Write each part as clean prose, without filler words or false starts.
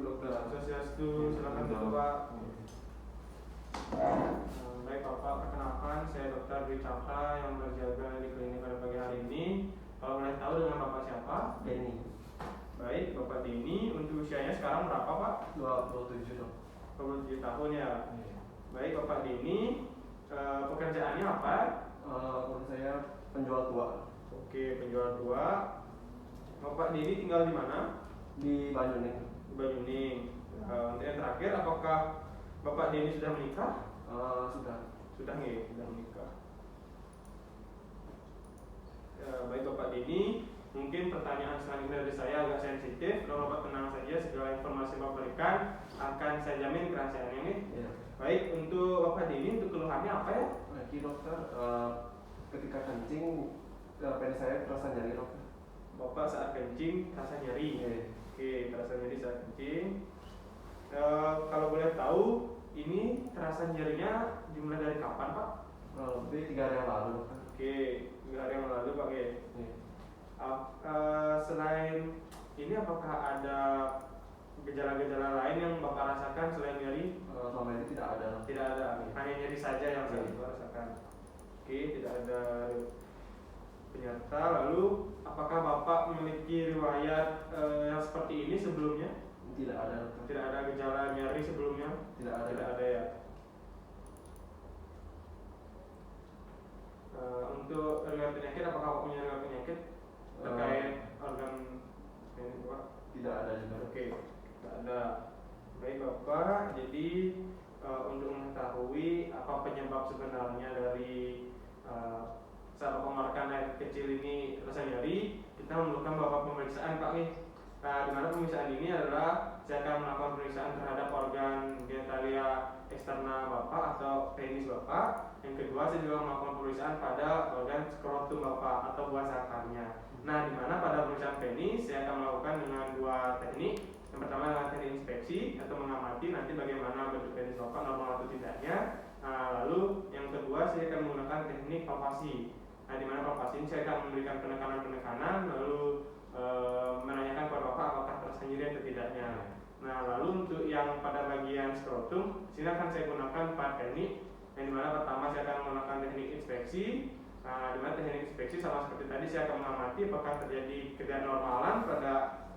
dokter. Swastiastu, silakan Bapak. Baik Bapak, perkenalkan saya Dr. Dwi Cakra yang berjaga di klinik pada pagi hari ini. Kalau boleh tahu dengan Bapak siapa? Denny. Baik, Bapak Denny. Untuk usianya sekarang berapa Pak? 27 dok. 27 tahun ya. Baik Bapak Denny, pekerjaannya apa? Saya penjual tua. Oke, penjual tua. Bapak Denny tinggal di mana? Di Banyuning. Di Banyuning. Untuk yang terakhir, apakah Bapak Denny sudah menikah? Sudah nih, sudah menikah. Baik Bapak Denny, mungkin pertanyaan selanjutnya dari saya agak sensitif. Kalau Bapak tenang saja, segala informasi Bapak berikan akan saya jamin kerahasiaannya nih. Ya. Baik, untuk Bapak Denny, untuk keluhannya apa ya? Lagi dokter, ketika kencing penis saya terasa nyeri dokter. Bapak saat kencing terasa nyeri. Oke, terasa nyeri saat kencing. Kalau boleh tahu, ini terasa nyerinya dimulai dari kapan Pak? Lebih 3 hari yang lalu dokter. Oke, 3 hari yang lalu Pak. Selain ini apakah ada gejala-gejala lain yang Bapak rasakan selain nyeri? Selama ini tidak ada. Tidak ada, hanya nyeri saja yang Bapak rasakan. Oke, tidak ada penyerta. Lalu apakah Bapak memiliki riwayat yang seperti ini sebelumnya? Tidak ada dokter. Tidak ada gejala nyeri sebelumnya? Tidak ada. Tidak ada ya. Untuk riwayat penyakit, apakah Bapak punya riwayat penyakit terkait organ ini Pak? Tidak ada juga. Oke, tidak ada. Baik Bapak, jadi untuk mengetahui apa penyebab sebenarnya dari saat Bapak mengeluarkan air kecil ini rasa nyeri, kita memerlukan Bapak pemeriksaan Pak nih. Nah, di mana pemeriksaan ini adalah saya akan melakukan pemeriksaan terhadap organ genitalia eksternal Bapak atau penis Bapak. Yang kedua, saya juga melakukan pemeriksaan pada organ skrotum Bapak atau buah zakarnya. Nah, di mana pada pemeriksaan penis saya akan melakukan dengan 2 teknik. Yang pertama adalah teknik inspeksi atau mengamati nanti bagaimana bentuk penis Bapak normal atau tidaknya. Lalu yang kedua saya akan menggunakan teknik palpasi. Nah, di mana palpasi ini saya akan memberikan penekanan-penekanan lalu menanyakan kepada Bapak apakah terasa nyeri atau tidaknya. Nah, lalu untuk yang pada bagian skrotum, sini akan saya gunakan 4 teknik. Yang dimana pertama saya akan menggunakan teknik inspeksi. Nah, dimana teknik inspeksi sama seperti tadi saya akan mengamati apakah terjadi ketidaknormalan pada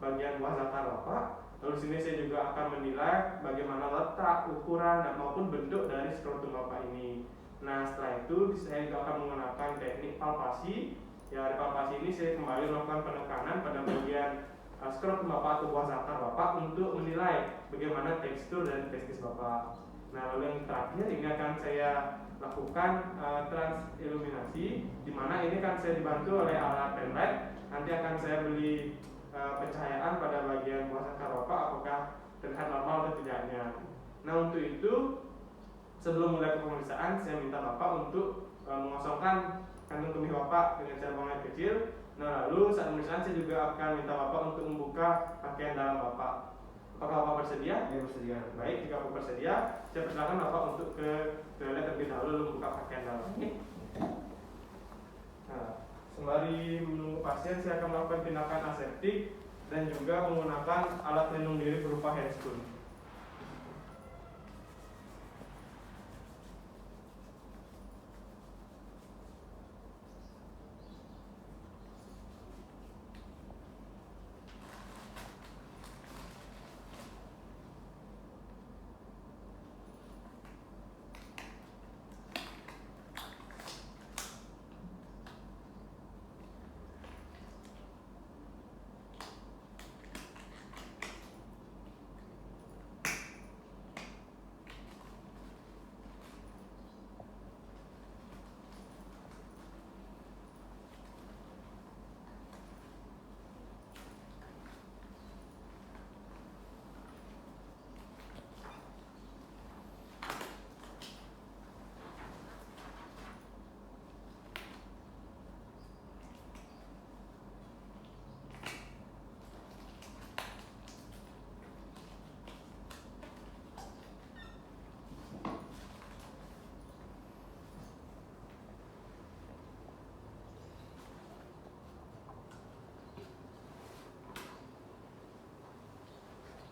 bagian buah zakar Bapak. Lalu sini saya juga akan menilai bagaimana letak, ukuran dan maupun bentuk dari skrotum Bapak ini. Nah, setelah itu saya juga akan menggunakan teknik palpasi. Ya, di palpasi ini saya kembali melakukan penekanan pada bagian skrotum Bapak atau buah zakar Bapak untuk menilai bagaimana tekstur dan testis Bapak. Nah, lalu yang terakhir ini akan saya lakukan transiluminasi, di mana ini kan saya dibantu oleh alat penlight. Nanti akan saya beli pencahayaan pada bagian buah zakar Bapak apakah terlihat normal atau tidaknya. Nah, untuk itu sebelum mulai pemeriksaan saya minta Bapak untuk mengosongkan kandung kemih Bapak dengan cara buang air kecil. Nah, lalu saat pemeriksaan saya juga akan minta Bapak untuk membuka pakaian dalam Bapak. Apakah Bapak bersedia? Ya, bersedia. Baik, jika Bapak bersedia, saya persilakan Bapak untuk ke toilet terlebih dahulu lalu membuka pakaian dalam ini. Nah, sembari menunggu pasien, saya akan melakukan tindakan aseptik dan juga menggunakan alat pelindung diri berupa handscoon.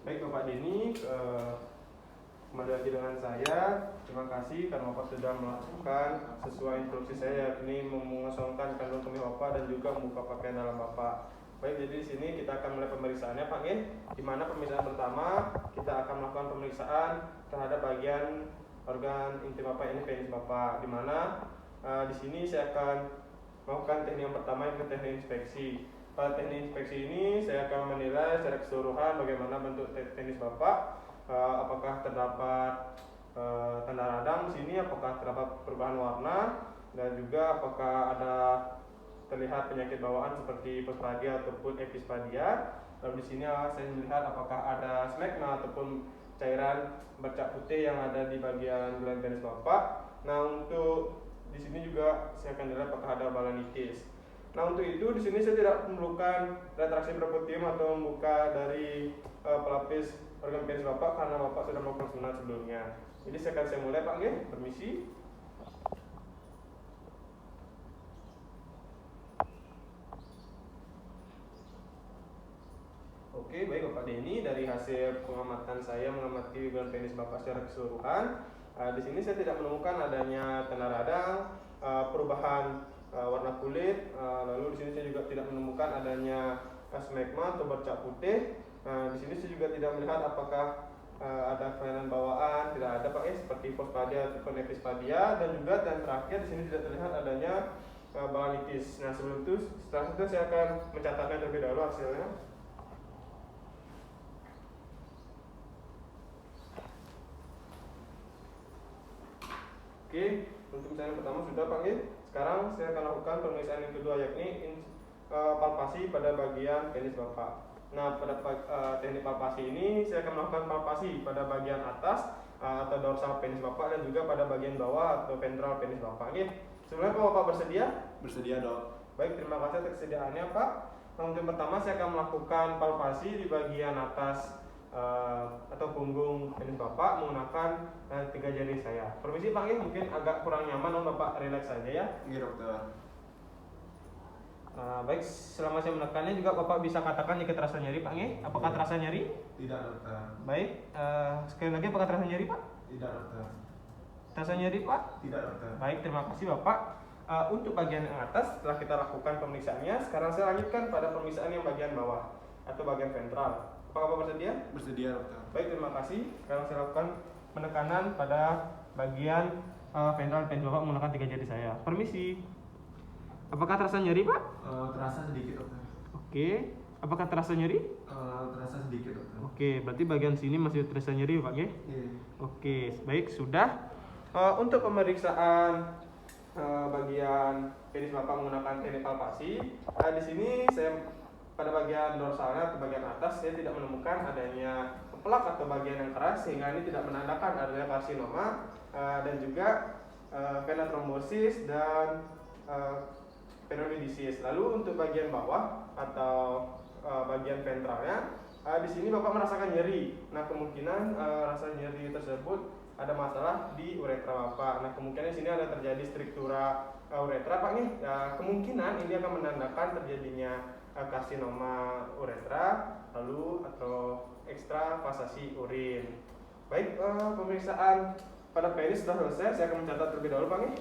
Baik Bapak Denny, kembali lagi dengan saya. Terima kasih karena Bapak sudah melakukan sesuai instruksi saya, yakni mengosongkan kandung kemih Bapak dan juga membuka pakaian dalam Bapak. Baik, jadi di sini kita akan mulai pemeriksaannya Pak Nggih. Di mana pemeriksaan pertama kita akan melakukan pemeriksaan terhadap bagian organ intim Bapak, ini penis Bapak. Di mana di sini saya akan melakukan teknik yang pertama, yaitu teknik inspeksi. Pada teknik inspeksi ini saya akan menilai secara keseluruhan bagaimana bentuk penis Bapak, apakah terdapat tanda radang di sini, apakah terdapat perubahan warna, dan juga apakah ada terlihat penyakit bawaan seperti hipospadia ataupun epispadia. Lalu di sini saya melihat apakah ada smegma ataupun cairan bercak putih yang ada di bagian gland penis Bapak. Nah, untuk di sini juga saya akan lihat apakah ada balanitis. Nah, untuk itu di sini saya tidak memerlukan retraksi percutium atau membuka dari pelapis organ penis Bapak karena Bapak sudah melakukan sunat sebelumnya. Jadi saya mulai Pak nggih, permisi. Oke, baik Bapak Denny, dari hasil pengamatan saya mengamati organ penis Bapak secara keseluruhan, di sini saya tidak menemukan adanya tanda radang, perubahan warna kulit, lalu di sini saya juga tidak menemukan adanya smegma atau bercak putih. Di sini saya juga tidak melihat apakah ada kelainan bawaan, tidak ada Pak ya, seperti hipospadia ataupun epispadia, dan juga dan terakhir di sini tidak terlihat adanya balanitis. Nah, setelah itu saya akan mencatatnya terlebih dahulu hasilnya. Oke, untuk pemeriksaan pertama sudah Pak ya. Sekarang saya akan lakukan pemeriksaan yang kedua, yakni palpasi pada bagian penis Bapak. Nah, pada teknik palpasi ini saya akan melakukan palpasi pada bagian atas atau dorsal penis Bapak dan juga pada bagian bawah atau ventral penis Bapak. Oke, sebelumnya Bapak bersedia? Bersedia, Dok. Baik, terima kasih atas kesediaannya Pak. Nah, untuk yang pertama saya akan melakukan palpasi di bagian atas atau punggung penis Bapak menggunakan 3 jari saya. Permisi Pak, mungkin agak kurang nyaman, Bapak relax saja ya. Iya, Dokter. Baik, selama saya menekannya juga Bapak bisa katakan jika terasa nyeri Pak nggih. Apakah terasa nyeri? Tidak, Dokter. Baik, sekali lagi apakah terasa nyeri Pak? Tidak, Dokter. Terasa nyeri Pak? Tidak, Dokter. Baik, terima kasih Bapak. Untuk bagian yang atas setelah kita lakukan pemeriksaannya, sekarang saya lanjutkan pada pemeriksaan yang bagian bawah atau bagian ventral. Apakah Bapak bersedia? Bersedia, Dokter. Baik, terima kasih. Sekarang saya lakukan penekanan pada bagian ventral penis Bapak menggunakan 3 jari saya. Permisi. Apakah terasa nyeri Pak? Terasa sedikit, Dokter. Oke. Apakah terasa nyeri? Terasa sedikit, Dokter. Oke, berarti bagian sini masih terasa nyeri Pak ya? Iya. Oke, baik, sudah. Untuk pemeriksaan bagian penis Bapak menggunakan teknik palpasi, di sini saya pada bagian dorsalnya atau bagian atas saya tidak menemukan adanya plak atau bagian yang keras sehingga ini tidak menandakan adanya karsinoma dan juga vena trombosis dan pneumodisis. Lalu untuk bagian bawah atau bagian ventralnya, di sini Bapak merasakan nyeri. Nah, kemungkinan rasa nyeri tersebut ada masalah di uretra Bapak. Nah, kemungkinan di sini ada terjadi struktura uretra Pak nih. Kemungkinan ini akan menandakan terjadinya karsinoma uretra lalu atau ekstravasasi urin. Baik, pemeriksaan pada penis sudah selesai. Saya akan mencatat terlebih dahulu Pak nih.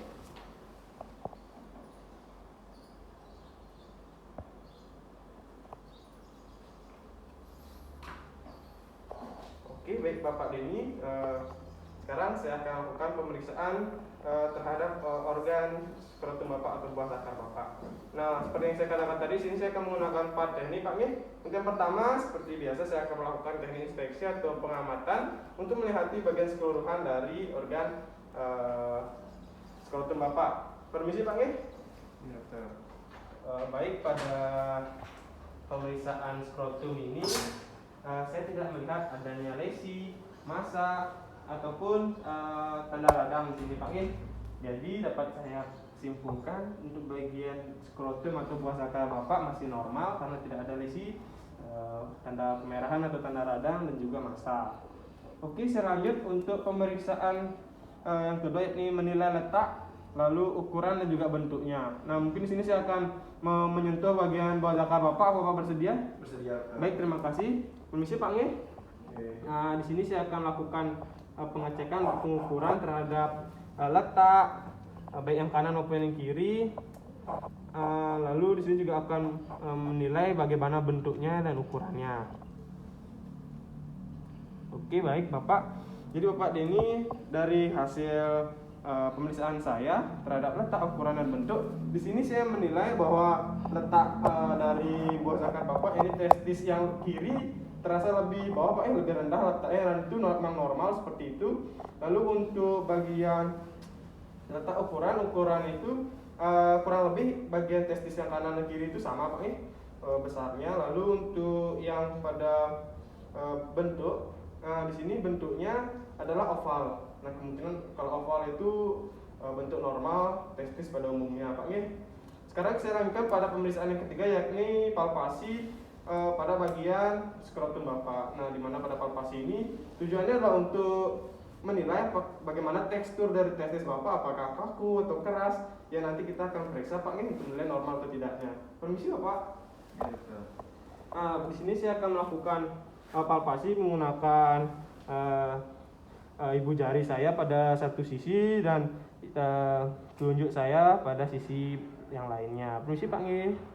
Oke, baik Bapak Denny. Sekarang saya akan lakukan pemeriksaan terhadap organ skrotum Bapak atau buah zakar Bapak. Nah, seperti yang saya katakan tadi, sini saya akan menggunakan 4 teknik Pak nih. Untuk yang pertama, seperti biasa saya akan melakukan teknik inspeksi atau pengamatan untuk melihat bagian keseluruhan dari organ skrotum Bapak. Permisi Pak nih. Iya, Dokter. Baik, pada pemeriksaan skrotum ini saya tidak melihat adanya lesi, massa ataupun tanda radang di sini Pak Nggih. Jadi dapat saya simpulkan untuk bagian skrotum atau buah zakar Bapak masih normal karena tidak ada lesi, tanda kemerahan atau tanda radang dan juga massa. Oke, saya lanjut untuk pemeriksaan yang kedua, yakni menilai letak, lalu ukuran dan juga bentuknya. Nah, mungkin di sini saya akan menyentuh bagian buah zakar Bapak. Bapak bersedia? Bersedia, Dokter. Baik, terima kasih. Permisi Pak Nggih. Nah, di sini saya akan lakukan pengecekan atau pengukuran terhadap letak baik yang kanan maupun yang kiri. Lalu di sini juga akan menilai bagaimana bentuknya dan ukurannya. Oke, baik Bapak. Jadi Bapak Denny, dari hasil pemeriksaan saya terhadap letak, ukuran dan bentuk, di sini saya menilai bahwa letak dari buah zakat Bapak ini testis yang kiri terasa lebih bawah Pak, lebih rendah letaknya, dan itu memang normal seperti itu. Lalu untuk bagian letak ukuran itu kurang lebih bagian testis yang kanan dan kiri itu sama Pak besarnya. Lalu untuk yang pada bentuk, di sini bentuknya adalah oval. Nah, kemungkinan kalau oval itu bentuk normal testis pada umumnya Pak. Sekarang saya lanjutkan pada pemeriksaan yang ketiga, yakni palpasi pada bagian skrotum Bapak. Nah, di mana pada palpasi ini tujuannya adalah untuk menilai bagaimana tekstur dari testis Bapak, apakah kaku atau keras, yang nanti kita akan periksa Pak untuk menilai normal atau tidaknya. Permisi Bapak. Di sini saya akan melakukan palpasi menggunakan ibu jari saya pada satu sisi dan telunjuk saya pada sisi yang lainnya. Permisi Pak nggih.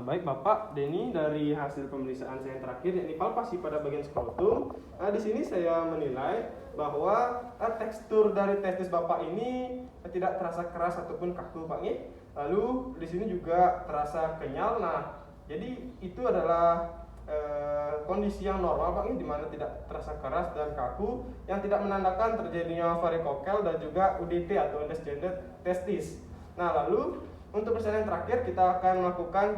Baik Bapak Denny, dari hasil pemeriksaan saya yang terakhir yakni palpasi pada bagian skrotum, di sini saya menilai bahwa tekstur dari testis Bapak ini tidak terasa keras ataupun kaku Pak. Lalu di sini juga terasa kenyal. Nah, jadi itu adalah kondisi yang normal Pak, di mana tidak terasa keras dan kaku, yang tidak menandakan terjadinya varikokel dan juga UDT atau undescended testis. Nah, lalu untuk persen yang terakhir kita akan melakukan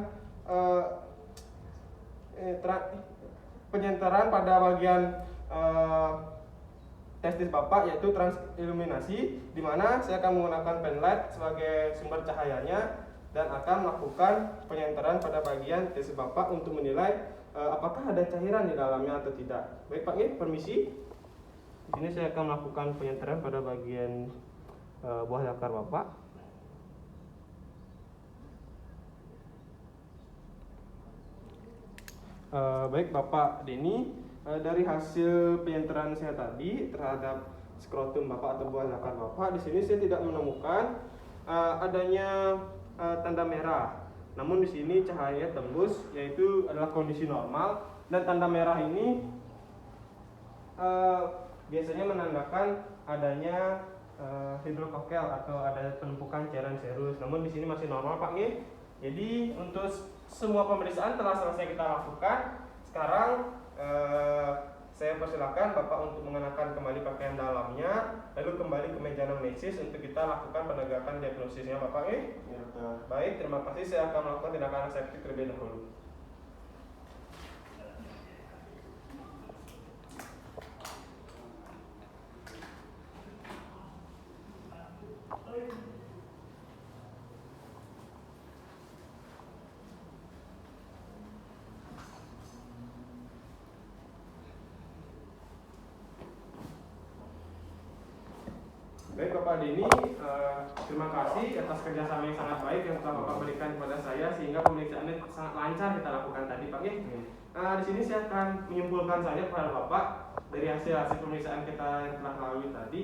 penyenteran pada bagian testis Bapak, yaitu transiluminasi, di mana saya akan menggunakan penlight sebagai sumber cahayanya dan akan melakukan penyenteran pada bagian testis Bapak untuk menilai apakah ada cairan di dalamnya atau tidak. Baik Pak, permisi. Di sini saya akan melakukan penyenteran pada bagian buah zakar Bapak. Baik Bapak Denny, dari hasil penyenteran saya tadi terhadap skrotum Bapak atau buah zakar Bapak, di sini saya tidak menemukan adanya tanda merah. Namun di sini cahaya tembus, yaitu adalah kondisi normal, dan tanda merah ini biasanya menandakan adanya hidrokokel atau ada penumpukan cairan serus. Namun di sini masih normal Pak. Jadi untuk semua pemeriksaan telah selesai kita lakukan. Sekarang saya persilakan Bapak untuk mengenakan kembali pakaian dalamnya, lalu kembali ke meja anamnesis untuk kita lakukan penegakan diagnosisnya Bapak. Baik, terima kasih. Saya akan melakukan tindakan antiseptik terlebih dahulu. Baik Bapak Denny, terima kasih atas kerjasama yang sangat baik yang telah Bapak berikan kepada saya, sehingga pemeriksaannya sangat lancar kita lakukan tadi Pak. Di sini saya akan menyimpulkan saja kepada Bapak dari hasil pemeriksaan kita yang telah lalui tadi.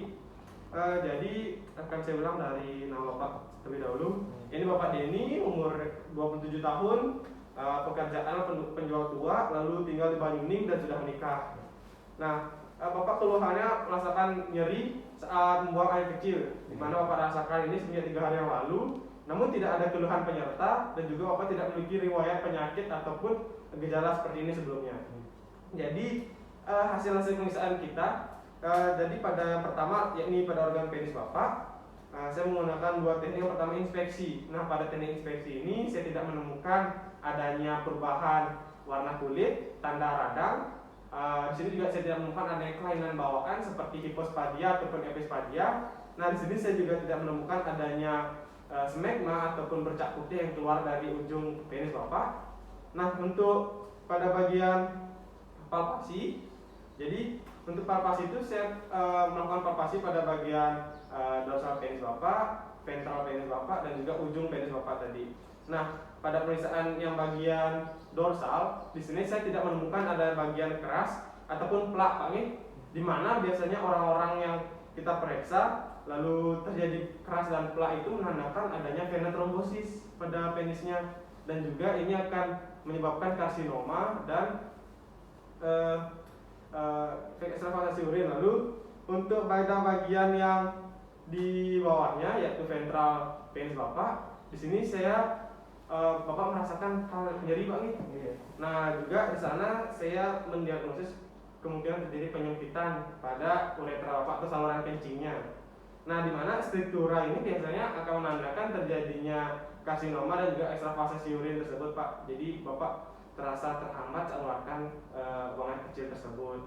Jadi akan saya ulang dari nama Bapak terlebih dahulu. Ini Bapak Denny, umur 27 tahun, pekerjaan penjual tua, lalu tinggal di Banyuning dan sudah menikah. Nah, Bapak keluhannya merasakan nyeri saat membuang air kecil, di mana Bapak rasakan ini sejak 3 hari yang lalu. Namun tidak ada keluhan penyerta, dan juga Bapak tidak memiliki riwayat penyakit ataupun gejala seperti ini sebelumnya. Jadi hasil pemeriksaan kita, jadi pada yang pertama yakni pada organ penis Bapak, saya menggunakan 2 teknik. Yang pertama inspeksi. Nah, pada teknik inspeksi ini saya tidak menemukan adanya perubahan warna kulit, tanda radang. Di sini juga saya tidak menemukan adanya kelainan bawaan seperti hipospadia ataupun epispadia. Nah, di sini saya juga tidak menemukan adanya smegma ataupun bercak putih yang keluar dari ujung penis Bapak. Nah, untuk pada bagian palpasi, jadi Untuk palpasi itu saya melakukan palpasi pada bagian dorsal penis Bapak, ventral penis Bapak, dan juga ujung penis Bapak tadi. Nah, pada pemeriksaan yang bagian dorsal, di sini saya tidak menemukan ada bagian keras ataupun plak, Pak nih, di mana biasanya orang-orang yang kita periksa lalu terjadi keras dan plak itu menandakan adanya vena trombosis pada penisnya, dan juga ini akan menyebabkan karsinoma dan ekstravasasi urin. Lalu untuk pada bagian yang di bawahnya yaitu ventral penis Bapak, di sini saya Bapak merasakan nyeri Pak nih. Nah, juga di sana saya mendiagnosis kemungkinan terjadi penyempitan pada uretra Bapak atau saluran kencingnya. Nah, di mana struktura ini biasanya akan menandakan terjadinya karsinoma dan juga ekstravasasi urin tersebut Pak. Jadi Bapak terasa terhambat saat mengeluarkan buang air kecil tersebut.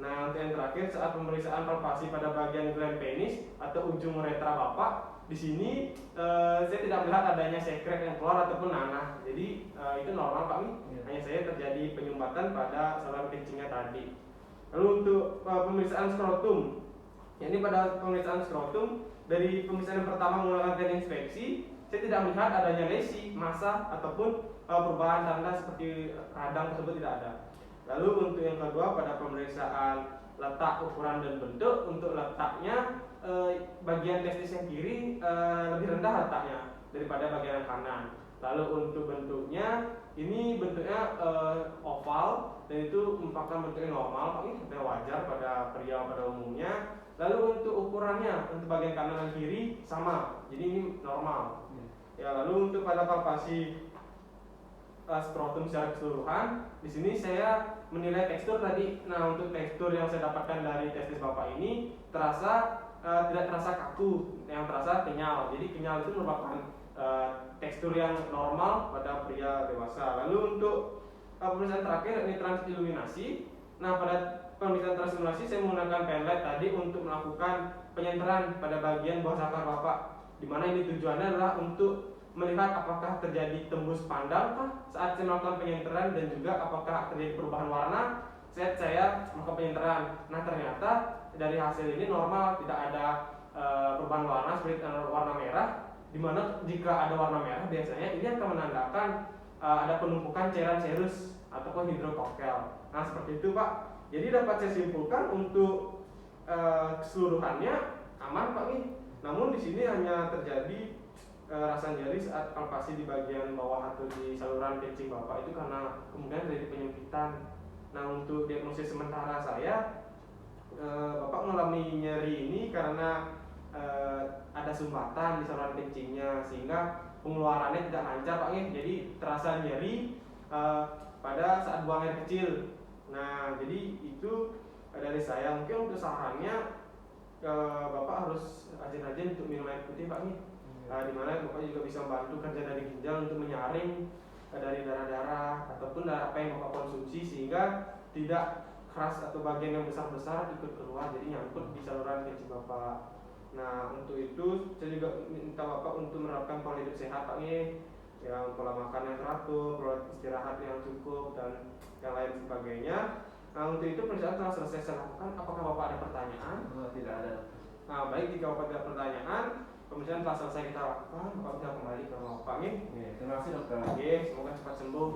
Nah, untuk yang terakhir saat pemeriksaan palpasi pada bagian gland penis atau ujung uretra Bapak, di sini saya tidak melihat adanya sekret yang keluar ataupun nanah. Jadi itu normal Pak nih. Hanya saya terjadi penyumbatan pada saluran kencingnya tadi. Lalu untuk pemeriksaan skrotum, yakni pada pemeriksaan skrotum dari pemeriksaan yang pertama menggunakan teknik inspeksi, saya tidak melihat adanya lesi, massa ataupun perubahan tanda seperti radang tersebut tidak ada. Lalu untuk yang kedua pada pemeriksaan letak, ukuran dan bentuk, untuk letaknya bagian testis yang kiri lebih rendah letaknya daripada bagian yang kanan. Lalu untuk bentuknya, ini bentuknya oval dan itu merupakan bentuknya normal, bentuknya wajar pada pria pada umumnya. Lalu untuk ukurannya untuk bagian kanan dan kiri sama, jadi ini normal. Ya, lalu untuk pada palpasi skrotum secara keseluruhan, di sini saya menilai tekstur tadi. Nah, untuk tekstur yang saya dapatkan dari testis Bapak ini terasa tidak terasa kaku, yang terasa kenyal. Jadi kenyal itu merupakan tekstur yang normal pada pria dewasa. Lalu untuk pemeriksaan terakhir ini transiluminasi. Nah, pada pemeriksaan transiluminasi saya menggunakan penlight tadi untuk melakukan penyenteran pada bagian bawah saklar Bapak, di mana ini tujuannya adalah untuk melihat apakah terjadi tembus pandang saat saya melakukan penyenteran, dan juga apakah terjadi perubahan warna saat saya melakukan penyenteran. Nah, ternyata dari hasil ini normal, tidak ada perubahan warna seperti warna merah, di mana jika ada warna merah biasanya ini akan menandakan ada penumpukan cairan serus ataupun hidrokokkel. Nah, seperti itu Pak. Jadi dapat saya simpulkan untuk keseluruhannya aman Pak nih. Namun di sini hanya terjadi rasa nyeri saat palpasi di bagian bawah atau di saluran kencing Bapak itu karena kemungkinan terjadi penyempitan. Nah, untuk diagnosis sementara saya, Bapak mengalami nyeri ini karena ada sumbatan di saluran kencingnya sehingga pengeluarannya tidak lancar Pak nih. Jadi terasa nyeri pada saat buang air kecil. Nah, jadi itu dari saya. Mungkin untuk sarannya Bapak harus rajin-rajin untuk minum air putih Pak nih. Di mana Bapak juga bisa membantu kerja dari ginjal untuk menyaring dari darah-darah ataupun darah apa yang Bapak konsumsi sehingga tidak keras atau bagian yang besar-besar ikut keluar, jadi nyangkut di saluran kencing Bapak. Nah, untuk itu saya juga minta Bapak untuk menerapkan pola hidup sehat Pak nih, yang pola makan yang teratur, pola istirahat yang cukup, dan yang lain sebagainya. Nah, untuk itu pemeriksaan telah selesai saya lakukan. Apakah Bapak ada pertanyaan? Tidak ada. Nah, baik, jika Bapak ada pertanyaan, pemeriksaan telah selesai kita lakukan. Bapak bisa kembali ke rumah Bapak nih. Terima kasih dokter. Oke, semoga cepat sembuh.